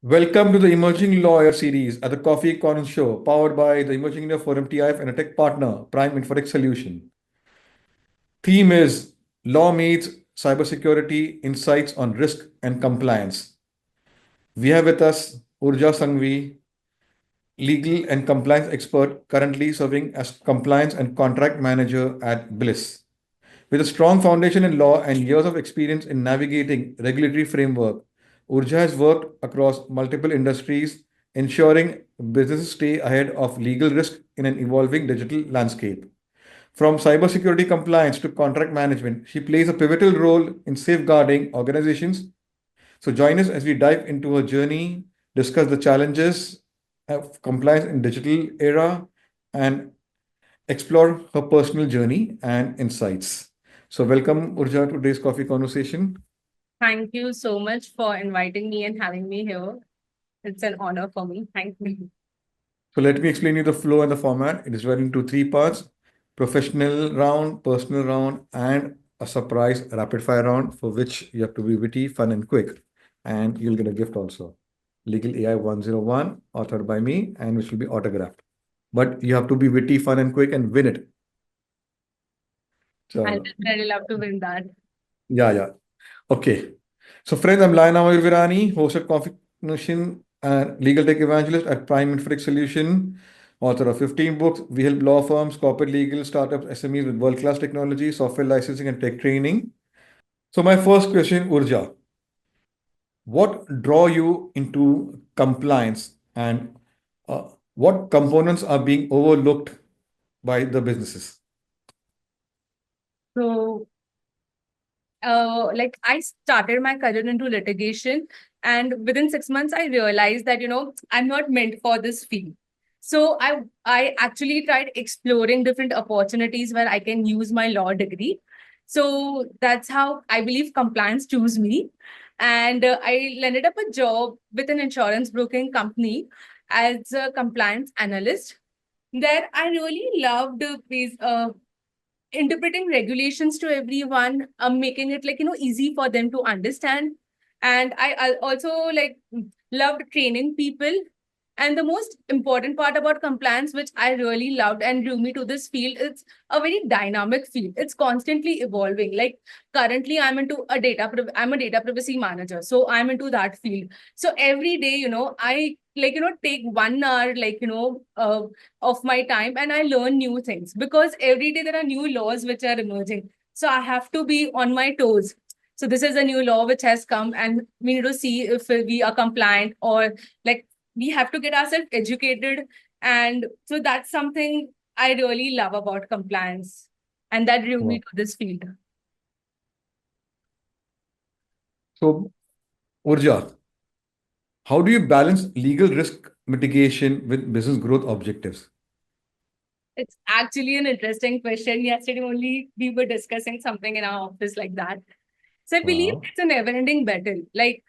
Welcome to the Emerging Lawyer series at the Coffee Corner Show, powered by the Emerging Lawyer Forum TIF and a tech partner, Prime Infotex Solution. Theme is Law Meets Cybersecurity Insights on Risk and Compliance. We have with us Urja Sangvi, legal and compliance expert currently serving as compliance and contract manager at Bliss. With a strong foundation in law and years of experience in navigating regulatory framework, Urja has worked across multiple industries, ensuring businesses stay ahead of legal risk in an evolving digital landscape. From cybersecurity compliance to contract management, she plays a pivotal role in safeguarding organizations. So join us as we dive into her journey, discuss the challenges of compliance in digital era, and explore her personal journey and insights. So, welcome, Urja, to today's coffee conversation. Thank you so much for inviting me and having me here. It's an honor for me. Thank you. So, let me explain you the flow and the format. It is divided into three parts: professional round, personal round, and a surprise rapid fire round for which you have to be witty, fun, and quick. And you'll get a gift also. Legal AI 101, authored by me, and which will be autographed. But you have to be witty, fun, and quick and win it. I'll So, definitely love to win that. yeah. Okay. So, friends, I'm Lina Virani, host at Coffee Nation and legal tech evangelist at Prime Infotex Solution, author of 15 books. We help law firms, corporate legal, startups, SMEs with world-class technology, software licensing, and tech training. So, my first question, Urja, what draw you into compliance and uh, what components are being overlooked by the businesses? So, I started my career into litigation, and within 6 months, I realized that I'm not meant for this field. So I actually tried exploring different opportunities where I can use my law degree. So that's how I believe compliance chose me, and I landed up a job with an insurance broking company as a compliance analyst. There, I really loved these interpreting regulations to everyone, making it easy for them to understand. And I also loved training people. And the most important part about compliance, which I really loved and drew me to this field, it's a very dynamic field. It's constantly evolving. Like currently, I'm a data privacy manager, so I'm into that field. So every day, I take 1 hour, of my time, and I learn new things because every day there are new laws which are emerging. So I have to be on my toes. So this is a new law which has come, and we need to see if we are compliant, or like we have to get ourselves educated. And so that's something I really love about compliance. And that drew me Wow. to this field. So, Urja, how do you balance legal risk mitigation with business growth objectives? It's actually an interesting question. Yesterday only we were discussing something in our office like that. So I believe Wow. it's a never-ending battle. Like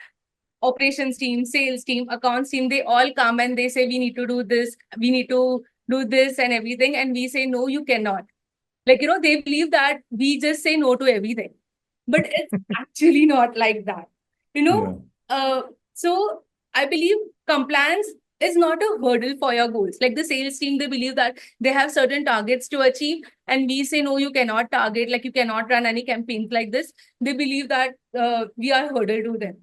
operations team, sales team, accounts team, they all come and they say, we need to do this, we need to do this and everything. And we say, no, you cannot. They believe that we just say no to everything. But it's actually not like that. You know, Yeah. uh, so I believe compliance is not a hurdle for your goals. Like the sales team, they believe that they have certain targets to achieve, and we say, no, you cannot target, like you cannot run any campaigns like this. They believe that we are a hurdle to them.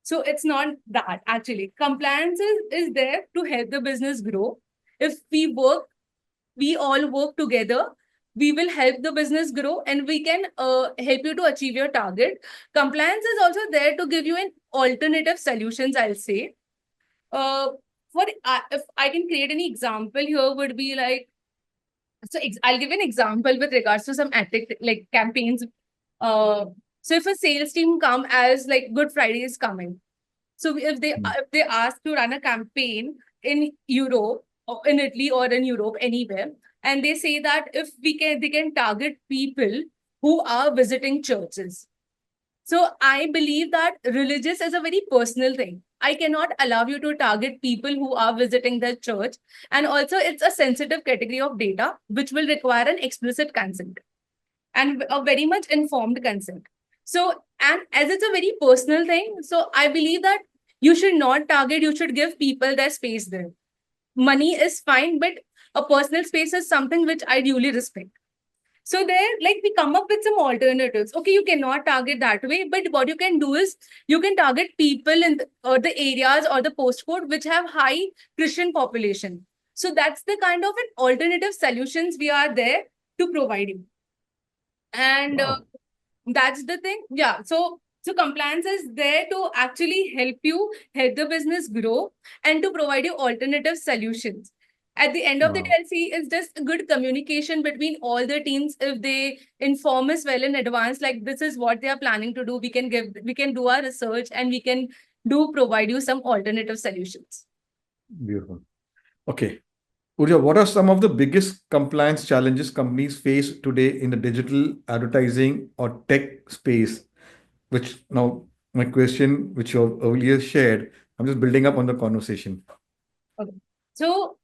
So it's not that actually. Compliance is there to help the business grow. If we all work together, we will help the business grow, and we can help you to achieve your target. Compliance is also there to give you an alternative solutions, I'll say. Uh, if I can create any example here would be like, I'll give an example with regards to some like campaigns. Uh, so if a sales team come as like Good Friday is coming, so Mm. if they ask to run a campaign in Europe or in Italy or in Europe anywhere, and they say that if they can target people who are visiting churches. So I believe that religious is a very personal thing. I cannot allow you to target people who are visiting the church, and also it's a sensitive category of data which will require an explicit consent and a very much informed consent. So, and as it's a very personal thing, so I believe that you should not target, you should give people their space there. Money is fine, but a personal space is something which I duly respect. So there, like, we come up with some alternatives. Okay, you cannot target that way, but what you can do is you can target people in the areas or the postcode which have high Christian population. So that's the kind of an alternative solutions we are there to provide you. And Wow. that's the thing. Yeah. So compliance is there to actually help the business grow, and to provide you alternative solutions. At the end of the day, Wow. I'll see is just good communication between all the teams. If they inform us well in advance, like this is what they are planning to do, we can do our research, and we can do provide you some alternative solutions. Beautiful. Okay. Pooja, what are some of the biggest compliance challenges companies face today in the digital advertising or tech space? Which now my question, which you have earlier shared, I'm just building up on the conversation. Okay. So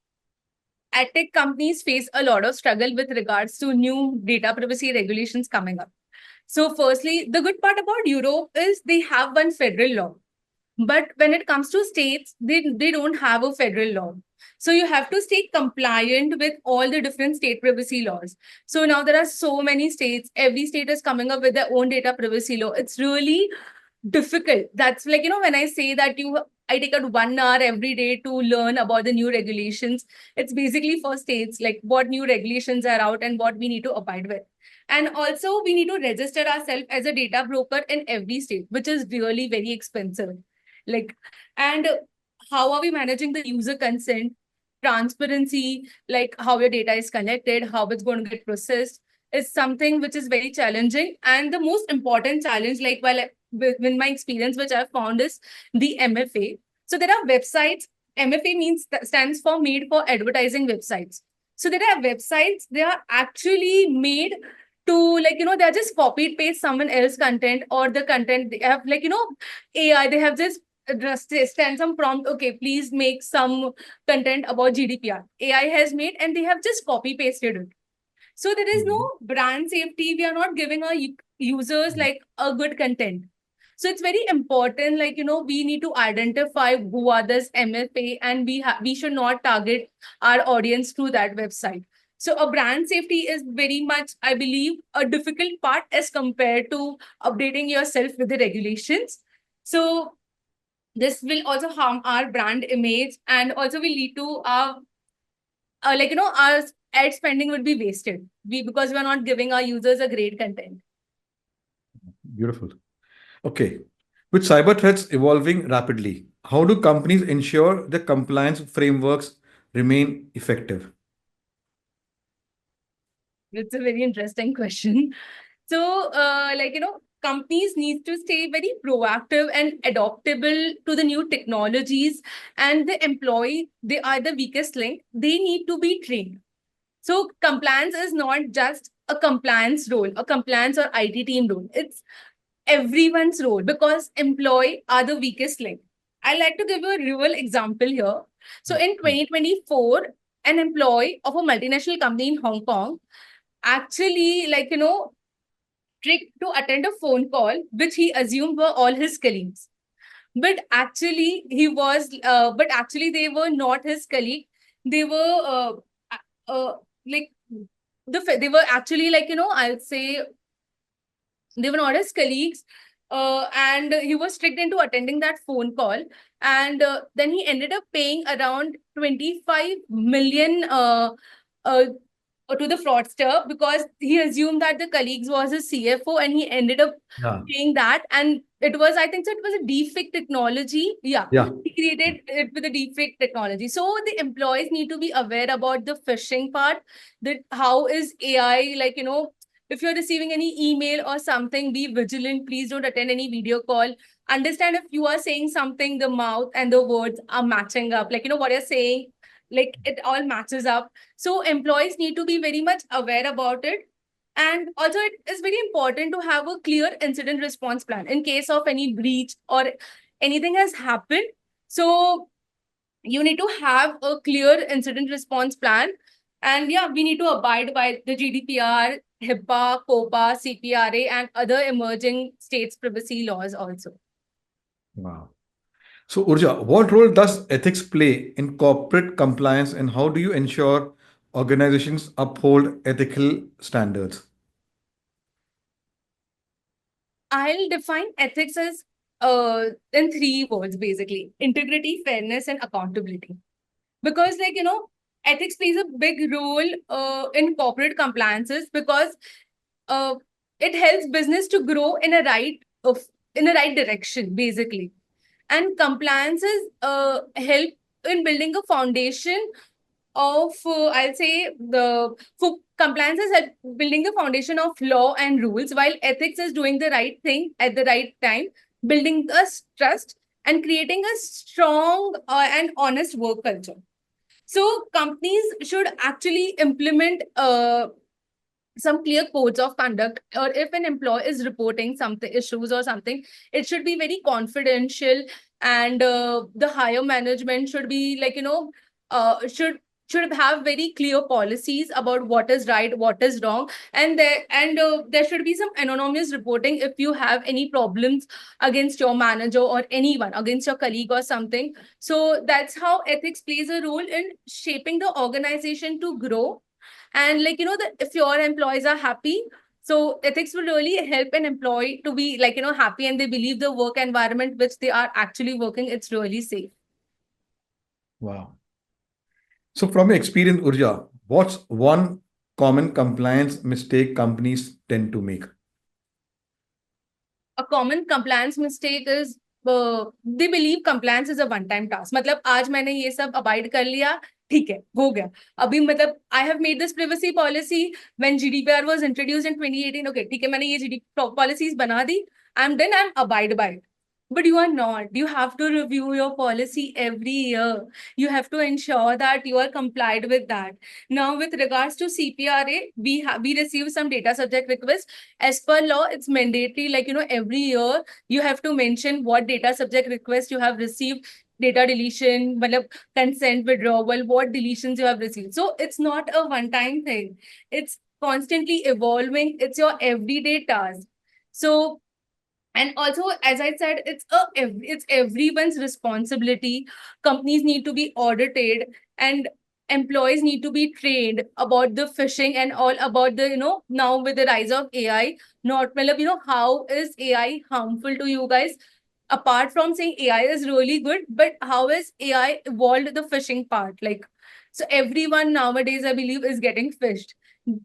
tech companies face a lot of struggle with regards to new data privacy regulations coming up. So firstly, the good part about Europe is they have one federal law. But when it comes to states, they don't have a federal law. So you have to stay compliant with all the different state privacy laws. So now there are so many states. Every state is coming up with their own data privacy law. It's really difficult. That's like, when I say that I take out 1 hour every day to learn about the new regulations. It's basically for states, like what new regulations are out and what we need to abide with. And also we need to register ourselves as a data broker in every state, which is really very expensive. Like, and how are we managing the user consent, transparency, like how your data is collected, how it's going to get processed, is something which is very challenging. And the most important challenge, like with my experience, which I've found, is the MFA. So there are websites. MFA stands for Made for Advertising websites. So there are websites, they are actually made to, like, they're just copied paste someone else content, or the content they have, like, AI, they have just send some prompt, okay, please make some content about GDPR. AI has made, and they have just copy pasted it. So there is no brand safety. We are not giving our users like a good content. So it's very important, like, we need to identify who are this MFA, and we should not target our audience through that website. So a brand safety is very much, I believe, a difficult part as compared to updating yourself with the regulations. So this will also harm our brand image, and also will lead to our our ad spending would be wasted, because we're not giving our users a great content. Beautiful. Okay. With cyber threats evolving rapidly, how do companies ensure the compliance frameworks remain effective? It's a very interesting question. So, companies need to stay very proactive and adaptable to the new technologies, and the employee, they are the weakest link. They need to be trained. So compliance is not just a compliance role, a compliance or IT team role. It's everyone's role, because employee are the weakest link. I like to give you a real example here. So in 2024, an employee of a multinational company in Hong Kong actually, tricked to attend a phone call, which he assumed were all his colleagues. But actually, they were not his colleague. They were like they were actually, I'll say, they were not his colleagues. And he was tricked into attending that phone call. And then he ended up paying around 25 million to the fraudster, because he assumed that the colleagues was his CFO, and he ended up Yeah. paying that. And it was, I think so, it was a deepfake technology. Yeah. Yeah. He created it with a deepfake technology. So the employees need to be aware about the phishing part, that how is AI, if you're receiving any email or something, be vigilant. Please don't attend any video call. Understand if you are saying something, the mouth and the words are matching up. What you're saying, like it all matches up. So employees need to be very much aware about it. And also it is very important to have a clear incident response plan in case of any breach or anything has happened. So you need to have a clear incident response plan. And yeah, we need to abide by the GDPR, HIPAA, COPA, CPRA, and other emerging states' privacy laws also. Wow. So, Urja, what role does ethics play in corporate compliance and how do you ensure organizations uphold ethical standards? I'll define ethics as in three words basically: integrity, fairness, and accountability. Because, like, ethics plays a big role in corporate compliances because uh, it helps business to grow in a right direction, basically. And compliances help in building a foundation of I'll say the for compliance is at building the foundation of law and rules, while ethics is doing the right thing at the right time, building us trust and creating a strong and honest work culture. So companies should actually implement some clear codes of conduct, or if an employee is reporting something issues or something, it should be very confidential, and the higher management should be like, should have very clear policies about what is right, what is wrong, and there should be some anonymous reporting if you have any problems against your manager or anyone, against your colleague or something. So that's how ethics plays a role in shaping the organization to grow. And, like, if your employees are happy, so ethics will really help an employee to be, like, happy, and they believe the work environment which they are actually working, it's really safe. Wow. So, from your experience, Urja, what's one common compliance mistake companies tend to make? A common compliance mistake is they believe compliance is a one time task. मतलब आज मैंने ये सब abide कर लिया, ठीक है, हो गया. अभी मतलब I have made this privacy policy when GDPR was introduced in 2018. Okay, ठीक है, मैंने ये GDPR policies बना दी. I'm done. I'm abide by it. But you are not. You have to review your policy every year. You have to ensure that you are complied with that. Now, with regards to CPRA, we receive some data subject requests. As per law, it's mandatory, like, every year you have to mention what data subject request you have received, data deletion, matlab, consent withdrawal, what deletions you have received. So it's not a one-time thing. It's constantly evolving. It's your everyday task. So, and also, as I said, it's everyone's responsibility. Companies need to be audited, and employees need to be trained about the phishing and all about the, now with the rise of AI, not, matlab, how is AI harmful to you guys? Apart from saying AI is really good, but how has AI evolved the phishing part? Like, so everyone nowadays, I believe, is getting phished.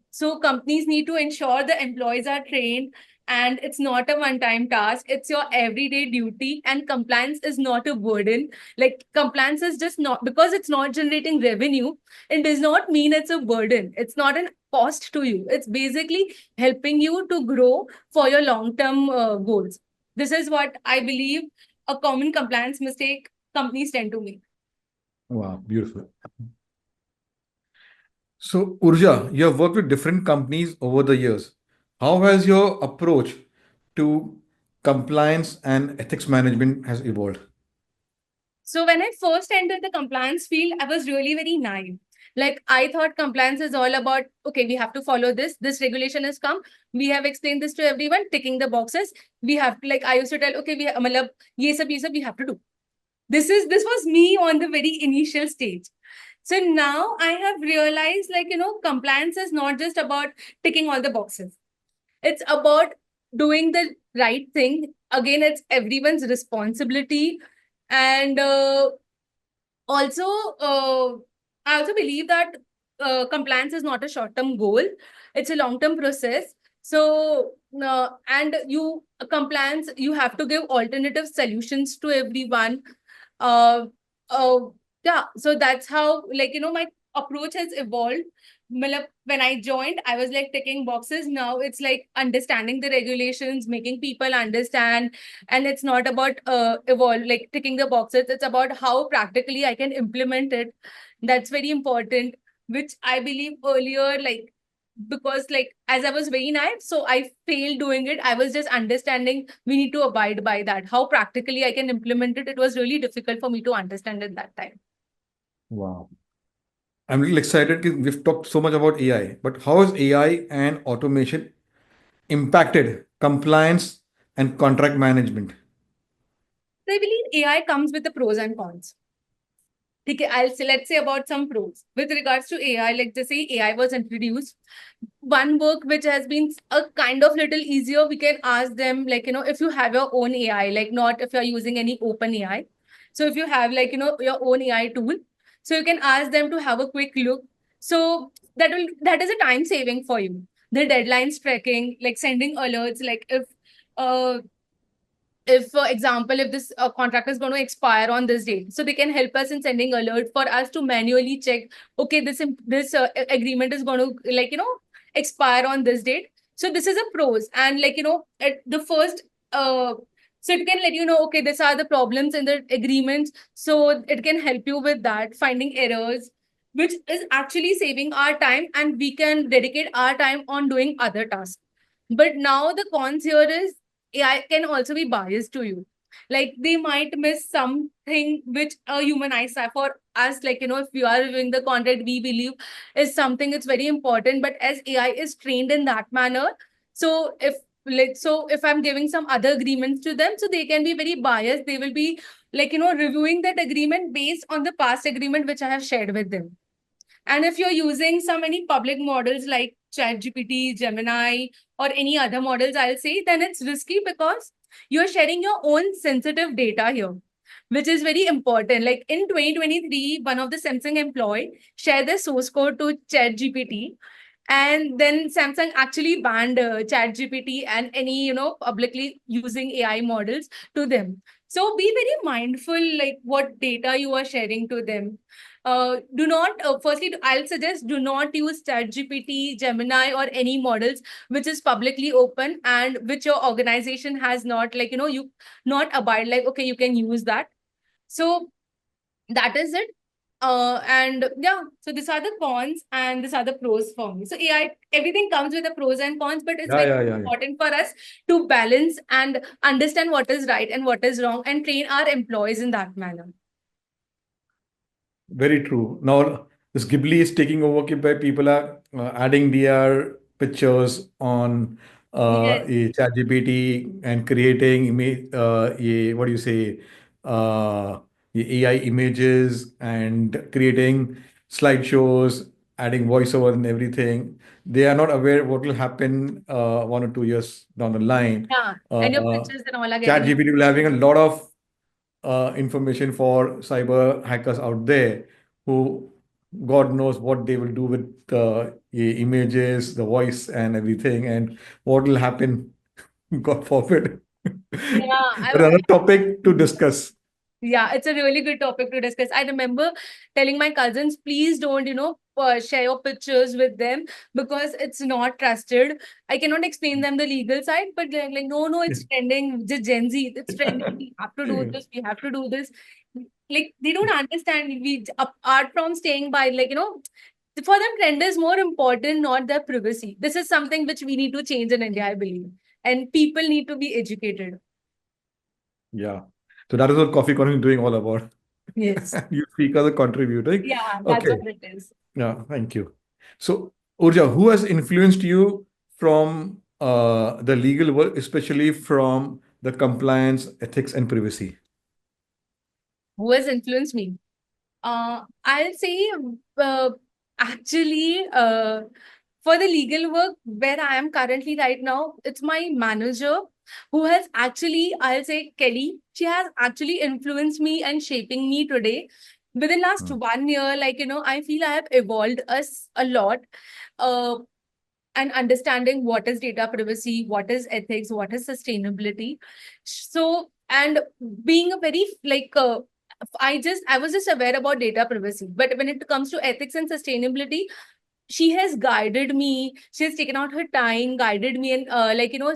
So companies need to ensure the employees are trained, and it's not a one-time task. It's your everyday duty, and compliance is not a burden. Like, compliance is just not, because it's not generating revenue, it does not mean it's a burden. It's not an cost to you. It's basically helping you to grow for your long-term goals. This is what I believe a common compliance mistake companies tend to make. Wow, beautiful. So, Urja, you have worked with different companies over the years. How has your approach to compliance and ethics management has evolved? So when I first entered the compliance field, I was really very naive. Like, I thought compliance is all about, okay, we have to follow this. This regulation has come. We have explained this to everyone, ticking the boxes. We have to, like, I used to tell, okay, matlab, ye sab we have to do. This was me on the very initial stage. So now I have realized, like, compliance is not just about ticking all the boxes. It's about doing the right thing. Again, it's everyone's responsibility. And also, I also believe that compliance is not a short-term goal. It's a long-term process. So, and compliance, you have to give alternative solutions to everyone. Uh, uh, yeah, so that's how, like, my approach has evolved. When I joined, I was like ticking boxes. Now it's like understanding the regulations, making people understand, and it's not about evolve like ticking the boxes. It's about how practically I can implement it. That's very important, which I believe earlier, like, because, like, as I was very naive, so I failed doing it. I was just understanding we need to abide by that. How practically I can implement it, it was really difficult for me to understand at that time. Wow. I'm a little excited because we've talked so much about AI, but how has AI and automation impacted compliance and contract management? So I believe AI comes with the pros and cons. Okay, let's say about some pros with regards to AI. Like just say AI was introduced, one work which has been a kind of little easier. We can ask them like if you have your own AI, like not if you're using any open AI. So if you have like your own AI tool, so you can ask them to have a quick look. So that is a time saving for you. The deadlines tracking, like sending alerts, like uh if for example if this contract is going to expire on this date, so they can help us in sending alert for us to manually check, okay, this agreement is going to expire on this date. So this is a pros, and at the first uh so it can let you know, okay, these are the problems in the agreements, so it can help you with that, finding errors, which is actually saving our time, and we can dedicate our time on doing other tasks. But now the cons here is AI can also be biased to you. Like they might miss something which a human eyes are for us. Like, if we are reviewing the content we believe is something it's very important, but as AI is trained in that manner, so if I'm giving some other agreements to them, so they can be very biased. They will be reviewing that agreement based on the past agreement which I have shared with them. And if you're using some any public models like ChatGPT, Gemini, or any other models, I'll say, then it's risky because you're sharing your own sensitive data here, which is very important. Like in 2023, one of the Samsung employee shared their source code to ChatGPT, and then Samsung actually banned ChatGPT and any publicly using AI models to them. So be very mindful, like what data you are sharing to them. Do not firstly I'll suggest, do not use ChatGPT, Gemini, or any models which is publicly open and which your organization has not you not abide, like okay, you can use that. So that is it. And yeah, so these are the cons and these are the pros for me. So AI, everything comes with the pros and cons, but it's Yeah, very yeah, yeah, yeah. important for us to balance and understand what is right and what is wrong, and train our employees in that manner. Very true. Now, this Ghibli is taking over. By people are adding their pictures on Yes. a ChatGPT and creating image, what do you say, uh, AI images and creating slideshows, adding voiceover and everything. They are not aware what will happen 1 or 2 years down the line. Yeah. And your Uh, pictures and all are getting. ChatGPT will having a lot of information for cyber hackers out there who God knows what they will do with the images, the voice, and everything, and what will happen, God forbid. Yeah, But another topic to discuss. yeah, it's a really good topic to discuss. I remember telling my cousins, please don't, share your pictures with them because it's not trusted. I cannot explain them the legal side, but they're like, no, no, it's trending. Just Gen Z, it's trending. We have to do this. We have to do this. Like they don't understand. Apart from staying by, for them, trend is more important, not their privacy. This is something which we need to change in India, I believe, and people need to be educated. Yeah. So that is what Coffee Corner is doing all about. Yes. You speak as a contributing. Yeah, that's Okay. what it is. Yeah, thank you. So, Urja, who has influenced you from the legal world, especially from the compliance, ethics, and privacy? Who has influenced me? I'll say, uh, actually, for the legal work where I am currently right now, it's my manager who has actually, I'll say, Kelly. She has actually influenced me and shaping me today. Within last Hmm. 1 year, I feel I have evolved us a lot. Uh, and understanding what is data privacy, what is ethics, what is sustainability. So, and being a very I was just aware about data privacy, but when it comes to ethics and sustainability, she has guided me. She has taken out her time, guided me, and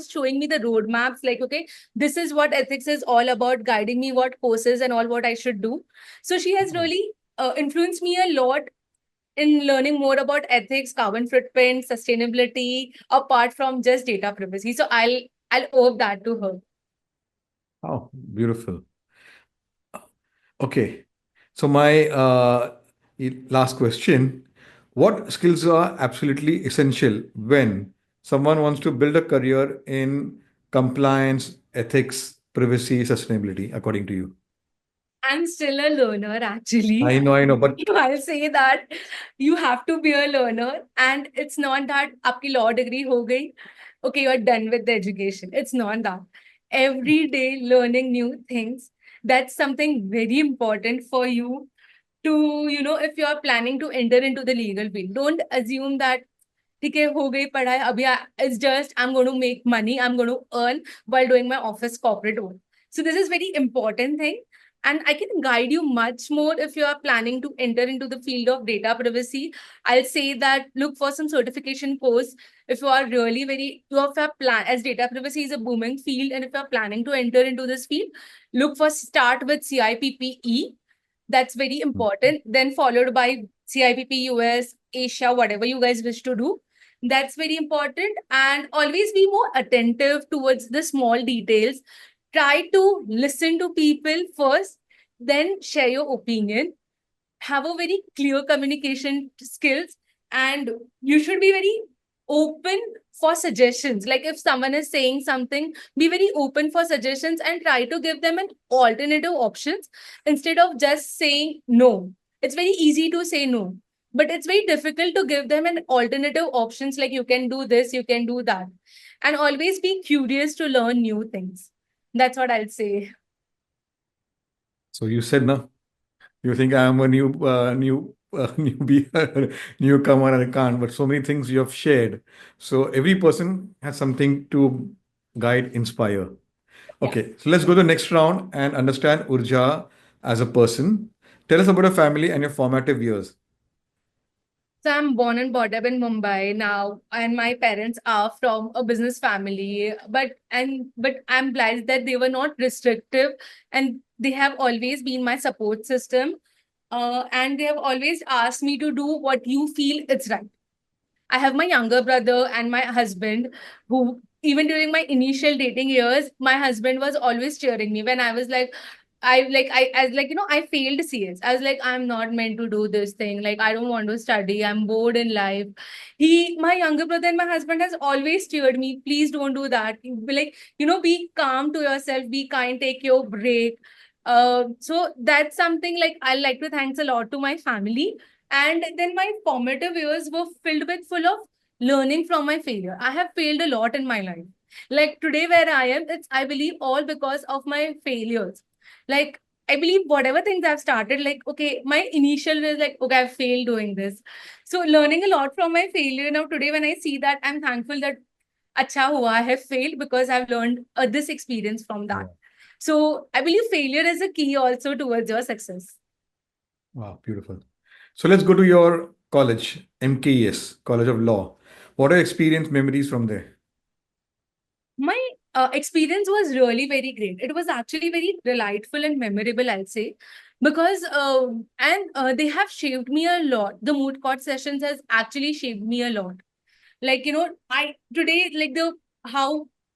showing me the roadmaps. Like, okay, this is what ethics is all about, guiding me what courses and all what I should do. So she has really influenced me a lot in learning more about ethics, carbon footprint, sustainability, apart from just data privacy. So I'll owe that to her. Oh, beautiful. Okay. So my last question, what skills are absolutely essential when someone wants to build a career in compliance, ethics, privacy, sustainability, according to you? I'm still a learner, actually. I know, but I'll say that you have to be a learner, and it's not that आपकी law degree हो गई, okay, you're done with the education. It's not that. Every day learning new things, that's something very important for you to, if you're planning to enter into the legal field. Don't assume that ठीक है हो गई पढ़ाई अभी it's just I'm going to make money, I'm going to earn while doing my office corporate work. So this is very important thing, and I can guide you much more if you are planning to enter into the field of data privacy. I'll say that look for some certification course if you are really very, you have a plan, as data privacy is a booming field, and if you are planning to enter into this field, look for start with CIPPE. That's very important. Then followed by CIPP US, Asia, whatever you guys wish to do. That's very important. And always be more attentive towards the small details. Try to listen to people first, then share your opinion. Have a very clear communication skills, and you should be very open for suggestions. Like if someone is saying something, be very open for suggestions and try to give them an alternative options instead of just saying no. It's very easy to say no, but it's very difficult to give them an alternative options, like you can do this, you can do that. And always be curious to learn new things. That's what I'll say. so you said no. You think I am a newbie, newcomer, and I can't. But so many things you have shared. So every person has something to guide, inspire. Yeah. Okay, so let's go to the next round and understand Urja as a person. Tell us about your family and your formative years. So I'm born and brought up in Mumbai now, and my parents are from a business family. But I'm blessed that they were not restrictive, and they have always been my support system. And they have always asked me to do what you feel it's right. I have my younger brother and my husband, who even during my initial dating years, my husband was always cheering me when I was like, I was like, I failed CS. I was like, I'm not meant to do this thing. Like, I don't want to study. I'm bored in life. My younger brother and my husband has always cheered me. Please don't do that. Be like, be calm to yourself, be kind, take your break. So that's something like I like to thanks a lot to my family. And then my formative years were filled with full of learning from my failure. I have failed a lot in my life. Like today, where I am, it's I believe all because of my failures. Like I believe whatever things I've started, like okay, my initial was like, okay, I've failed doing this. So learning a lot from my failure. Now today, when I see that, I'm thankful that acha hua, I have failed because I've learned this experience from that. So I believe failure is a key also towards your success. Wow, beautiful. So let's go to your college, MKES, College of Law. What are your experience memories from there? My experience was really very great. It was actually very delightful and memorable, I'll say, because they have shaped me a lot. The moot court sessions has actually shaped me a lot. Like I today like the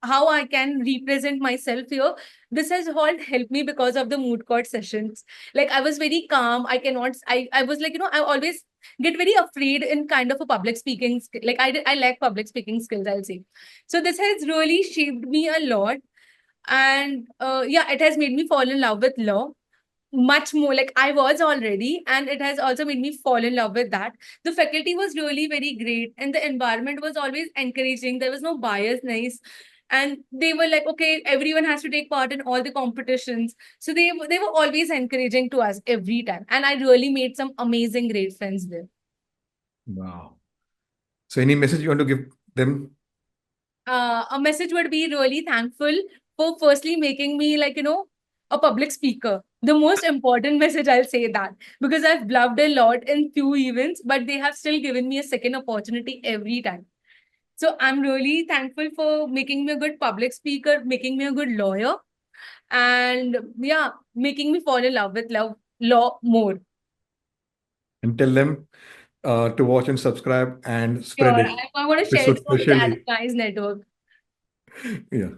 how I can represent myself here. This has all helped me because of the moot court sessions. Like I was very calm. I was like I always get very afraid in kind of a public speaking like I lack public speaking skills, I'll say. So this has really shaped me a lot, and yeah, it has made me fall in love with law much more. Like I was already, and it has also made me fall in love with that. The faculty was really very great, and the environment was always encouraging. There was no bias, nice. And they were like, okay, everyone has to take part in all the competitions. So they were always encouraging to us every time. And I really made some amazing, great friends there. Wow. So any message you want to give them? A message would be really thankful for firstly making me like, a public speaker. The most important message, I'll say that, because I've bluffed a lot in few events, but they have still given me a second opportunity every time. So I'm really thankful for making me a good public speaker, making me a good lawyer, and yeah, making me fall in love with law more. And tell them to watch and subscribe and spread Sure, it I want to share it on the socially. Guys Network. Yeah.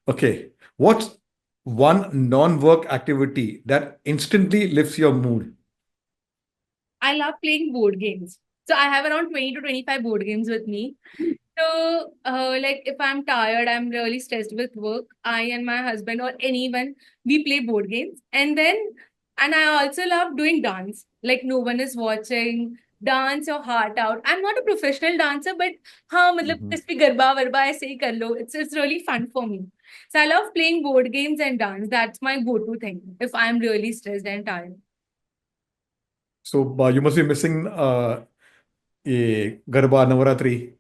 Okay. What's one non-work activity that instantly lifts your mood? I love playing board games. So I have around 20 to 25 board games with me. Like if I'm tired, I'm really stressed with work, I and my husband or anyone, we play board games. And I also love doing dance. Like no one is watching, dance your heart out. I'm not a professional dancer, but हाँ मतलब Mhm. इस पे गरबा वरबा ऐसे ही कर लो. It's really fun for me. So I love playing board games and dance. That's my go-to thing if I'm really stressed and tired. So you must be missing Garba Navaratri.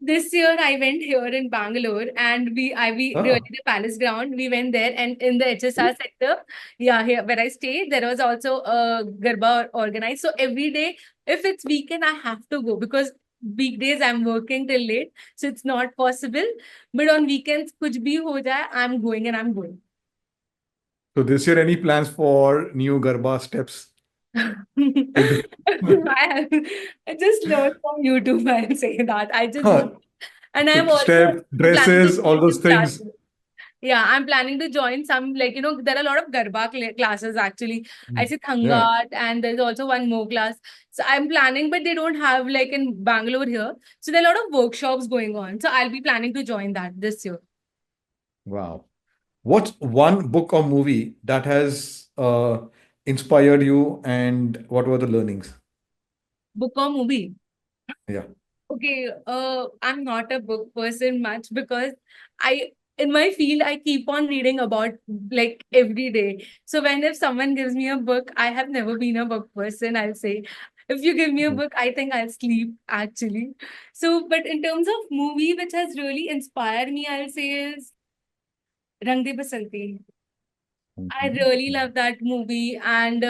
This year I went here in Bangalore and we really Ah, the Palace Ground. We went there and in the HSR sector, yeah, here where I stayed, there was also a Garba organized. So every day, if it's weekend, I have to go because weekdays I'm working till late, so it's not possible. But on weekends, kuch bhi ho jaye, I'm going and I'm going. so this year, any plans for new Garba steps? I have I just learned from YouTube. I'll say that. I just Huh. want, and I'm also Step, planning to dresses, all join those some things. classes. Yeah, I'm planning to join some, like, there are a lot of Garba classes actually. I Mm. see Yeah. Thangat, and there's also one more class. So I'm planning, but they don't have like in Bangalore here. So there are a lot of workshops going on. So I'll be planning to join that this year. Wow. What's one book or movie that has inspired you, and what were the learnings? Book or movie? Yeah. Okay, I'm not a book person much because in my field, I keep on reading about like every day. So when if someone gives me a book, I have never been a book person, I'll say. If you give me a Mhm. book, I think I'll sleep actually. So, but in terms of movie which has really inspired me, I'll say is Rang De Basanti. I Mhm. really love that movie and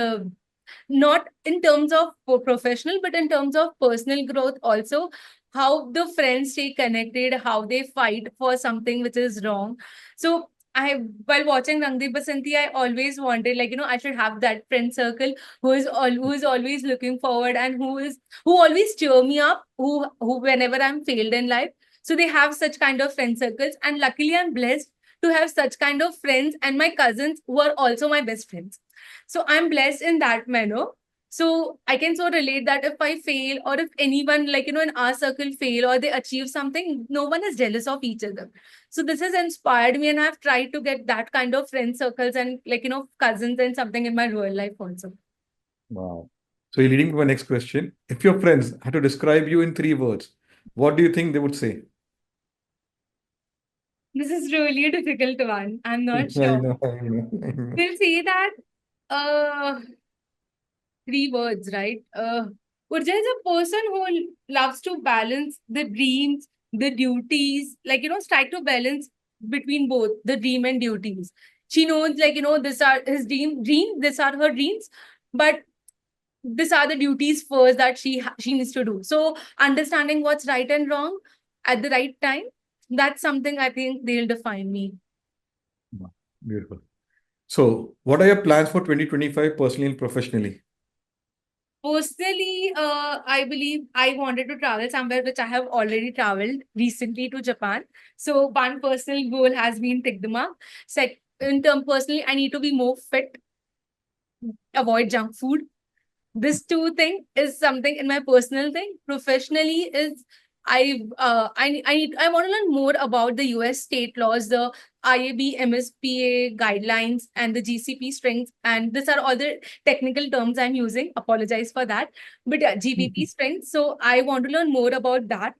not in terms of professional, but in terms of personal growth also. How the friends stay connected, how they fight for something which is wrong. So while watching Rang De Basanti, I always wanted, like, I should have that friend circle who is always looking forward and who always cheer me up, who whenever I'm failed in life. So they have such kind of friend circles, and luckily I'm blessed to have such kind of friends and my cousins who are also my best friends. So I'm blessed in that manner. So I can so relate that if I fail or if anyone, like, in our circle fail or they achieve something, no one is jealous of each other. So this has inspired me and I've tried to get that kind of friend circles and, like, cousins and something in my real life also. Wow. So you're leading to my next question. If your friends had to describe you in 3 words, what do you think they would say? This is really a difficult one. I'm not I sure. know, I know, I know. We'll say that uh 3 words, right? Urja is a person who loves to balance the dreams, the duties, like, strike to balance between both the dream and duties. She knows, like, these are his dream, these are her dreams, but these are the duties first that she needs to do. So understanding what's right and wrong at the right time, that's something I think they'll define me. Wow. Beautiful. So, what are your plans for 2025 personally and professionally? Personally, I believe I wanted to travel somewhere which I have already traveled recently to Japan. So one personal goal has been tick the mark. In term personally, I need to be more fit, avoid junk food. This two thing is something in my personal thing. Professionally is I want to learn more about the US state laws, the IAB MSPA guidelines, and the GCP strengths. And these are all the technical terms I'm using. Apologize for that. But yeah, GBP strengths. So I want to learn more about that.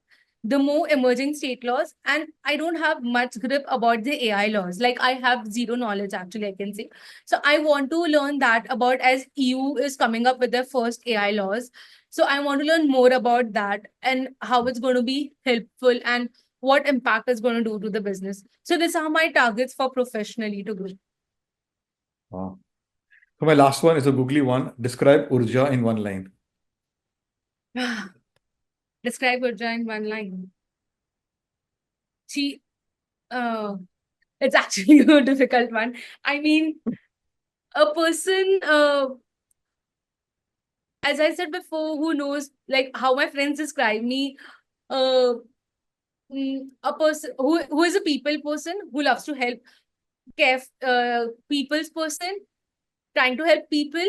The more emerging state laws, and I don't have much grip about the AI laws. Like I have zero knowledge, actually, I can say. So I want to learn that about as EU is coming up with their first AI laws. So I want to learn more about that and how it's going to be helpful and what impact it's going to do to the business. So these are my targets for professionally to grow. Wow. So, my last one is a googly one. Describe Urja in one line. Describe Urja in one line. She, uh, it's actually a difficult one. I mean, a person, as I said before, who knows like how my friends describe me, uh, a person who is a people person who loves to help, people's person, trying to help people,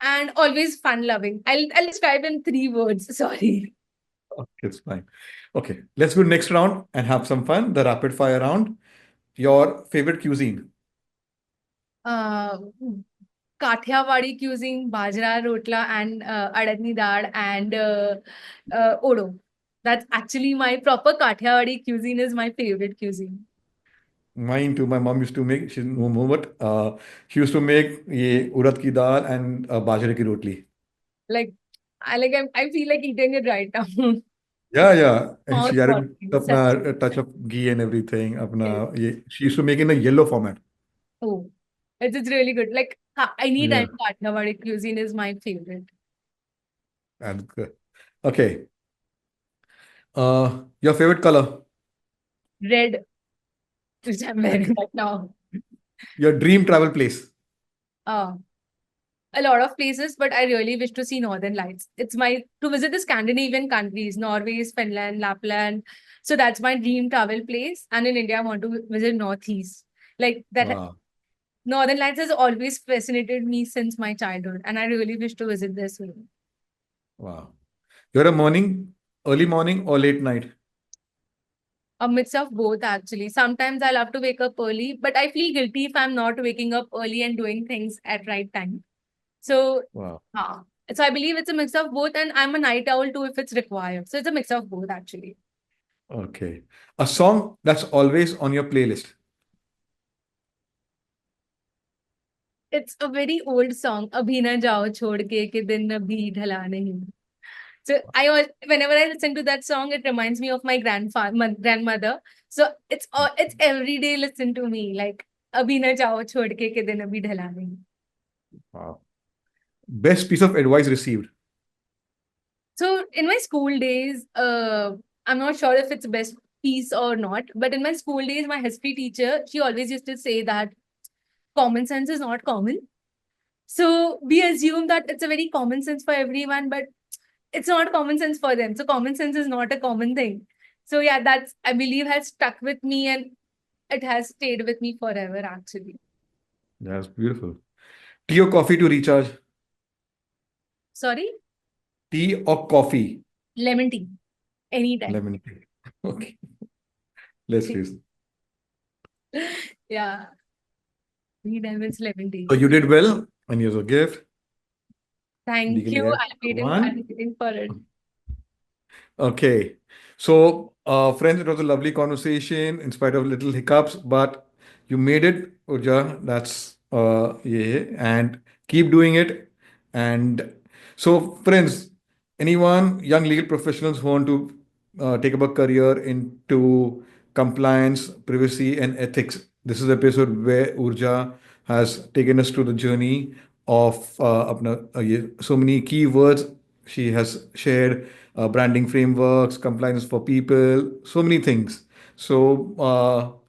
and always fun loving. I'll describe in 3 words. Sorry. Okay, it's fine. Okay, let's go next round and have some fun. The rapid fire round. Your favorite cuisine? Uh, Kathiawadi cuisine, bajra rotla and adadni dal and odo. That's actually my proper Kathiawadi cuisine is my favorite cuisine. Mine too. My mom used to make, she's no more, but she used to make ye urad ki dal and bajre ki rotli. Like I feel like eating it right now. Yeah, yeah. And Mouth she added watering. apna a touch of ghee and everything. Apna, ye, she used to make in a yellow format. Oh, it's really good. Like anytime Yeah, Kathiawadi cuisine is my favorite. and good. Okay. Your favorite color? Red, which I'm wearing right now. Your dream travel place? Uh, a lot of places, but I really wish to see Northern Lights. It's my to visit the Scandinavian countries, Norway, Finland, Lapland. So that's my dream travel place. And in India, I want to visit Northeast. Like that Wow, Northern Lights has always fascinated me since my childhood, and I really wish to visit this soon. wow. You're a early morning or late night? A mix of both, actually. Sometimes I love to wake up early, but I feel guilty if I'm not waking up early and doing things at right time. So, Wow. so I believe it's a mix of both, and I'm a night owl too if it's required. So it's a mix of both, actually. Okay. A song that's always on your playlist. It's a very old song, "Abhi na jao chhod ke din abhi dhala nahi." So whenever I listen to that song, it reminds me of my grandmother. So it's every day listen to me like "Abhi na jao chhod ke din abhi dhala nahi." Wow. Best piece of advice received. So in my school days, I'm not sure if it's best piece or not, but in my school days, my history teacher, she always used to say that common sense is not common. So we assume that it's a very common sense for everyone, but it's not common sense for them. So common sense is not a common thing. So yeah, that's I believe has stuck with me and it has stayed with me forever actually. That's beautiful. Tea or coffee to recharge? Sorry, Tea or coffee? lemon tea anytime. Lemon tea. Okay. Let's listen. Yeah, anytime it's lemon tea. So you did well, and here's a gift. Thank Legally you. held I'm one. waiting for it. Okay. So, friends, it was a lovely conversation in spite of little hiccups, but you made it, Urja. That's yeah, and keep doing it. And so, friends, anyone, young legal professionals who want to take up a career into compliance, privacy, and ethics, this is the episode where Urja has taken us to the journey of so many keywords she has shared, branding frameworks, compliance for people, so many things. So,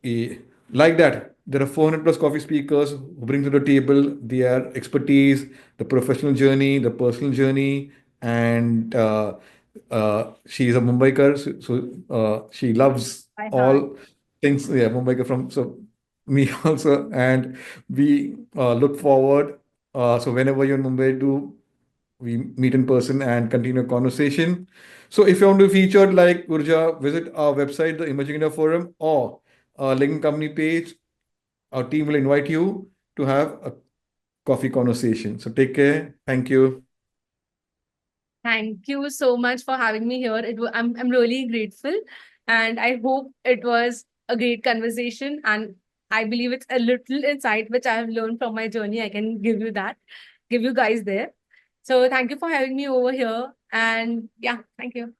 eh, like that, there are 400 plus coffee speakers who bring to the table their expertise, the professional journey, the personal journey, and she is a Mumbaikar, so she loves By heart. all things. Yeah, Mumbaikar from so me also, and we look forward. So whenever you're in Mumbai, do we meet in person and continue a conversation. So if you want to feature like Urja, visit our website, the Emerging India Forum, or our LinkedIn company page. Our team will invite you to have a coffee conversation. So take care. Thank you. Thank you so much for having me here. I'm really grateful, and I hope it was a great conversation. And I believe it's a little insight which I have learned from my journey. I can give you that, give you guys there. So thank you for having me over here. And yeah, thank you.